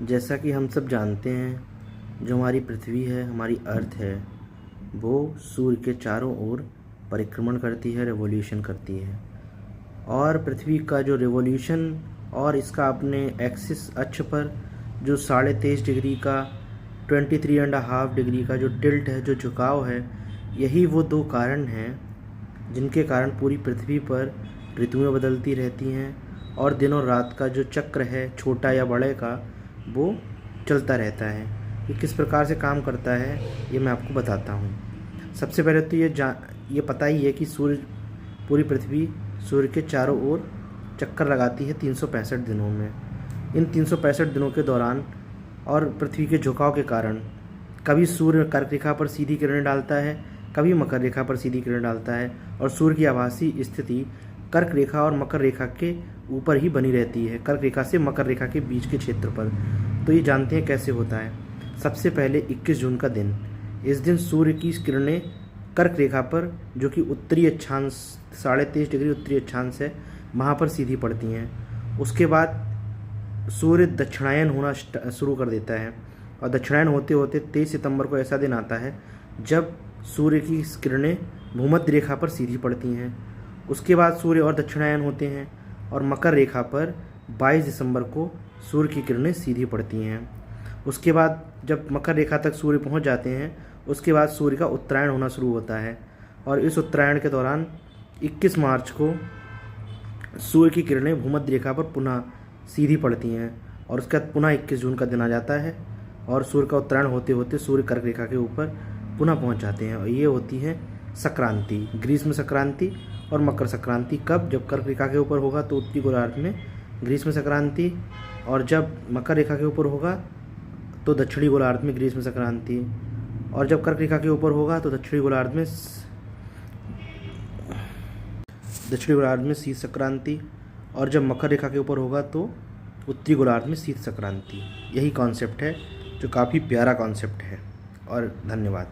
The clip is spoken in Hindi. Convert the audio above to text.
जैसा कि हम सब जानते हैं, जो हमारी पृथ्वी है, हमारी अर्थ है, वो सूर्य के चारों ओर परिक्रमण करती है, रिवॉल्यूशन करती है। और पृथ्वी का जो रिवॉल्यूशन और इसका अपने एक्सिस अक्ष पर जो 23.5 डिग्री का 23.5 डिग्री का जो टिल्ट है, जो झुकाव है, यही वो दो कारण हैं जिनके कारण पूरी पृथ्वी पर ऋतुएं बदलती रहती हैं और दिन और रात का जो चक्र है, छोटा या बड़े का, वो चलता रहता है। ये किस प्रकार से काम करता है, ये मैं आपको बताता हूँ। सबसे पहले तो ये पता ही है कि पूरी पृथ्वी सूर्य के चारों ओर चक्कर लगाती है 365 दिनों में। इन 365 दिनों के दौरान और पृथ्वी के झुकाव के कारण कभी सूर्य कर्क रेखा पर सीधी किरणें डालता है, कभी मकर रेखा पर सीधी किरण डालता है, और सूर्य की आभासी स्थिति कर्क रेखा और मकर रेखा के ऊपर ही बनी रहती है, कर्क रेखा से मकर रेखा के बीच के क्षेत्र पर। तो ये जानते हैं कैसे होता है। सबसे पहले 21 जून का दिन, इस दिन सूर्य की किरणें कर्क रेखा पर, जो कि उत्तरी अक्षांश 23.5 डिग्री उत्तरी अक्षांश है, वहाँ पर सीधी पड़ती हैं। उसके बाद सूर्य दक्षिणायन होना शुरू कर देता है, और दक्षिणायन होते होते 23 सितंबर को ऐसा दिन आता है जब सूर्य की किरणें भूमध्य रेखा पर सीधी पड़ती हैं। उसके बाद सूर्य और दक्षिणायन होते हैं और मकर रेखा पर 22 दिसंबर को सूर्य की किरणें सीधी पड़ती हैं। उसके बाद जब मकर रेखा तक सूर्य पहुंच जाते हैं, उसके बाद सूर्य का उत्तरायण होना शुरू होता है, और इस उत्तरायण के दौरान 21 मार्च को सूर्य की किरणें भूमध्य रेखा पर पुनः सीधी पड़ती हैं, और उसके बाद पुनः 21 जून का दिन आ जाता है और सूर्य का उत्तरायण होते होते सूर्य कर्क रेखा के ऊपर पुनः पहुंच जाते हैं। और ये होती है संक्रांति, ग्रीष्म संक्रांति और मकर संक्रांति। कब? जब कर्क रेखा के ऊपर होगा तो उत्तरी गोलार्ध में ग्रीष्म संक्रांति, और जब मकर रेखा के ऊपर होगा तो दक्षिणी गोलार्ध में ग्रीष्म संक्रांति, और जब कर्क रेखा के ऊपर होगा तो दक्षिणी गोलार्ध में शीत संक्रांति, और जब मकर रेखा के ऊपर होगा तो उत्तरी गोलार्ध में शीत संक्रांति। यही कॉन्सेप्ट है, जो काफ़ी प्यारा कॉन्सेप्ट है। और धन्यवाद।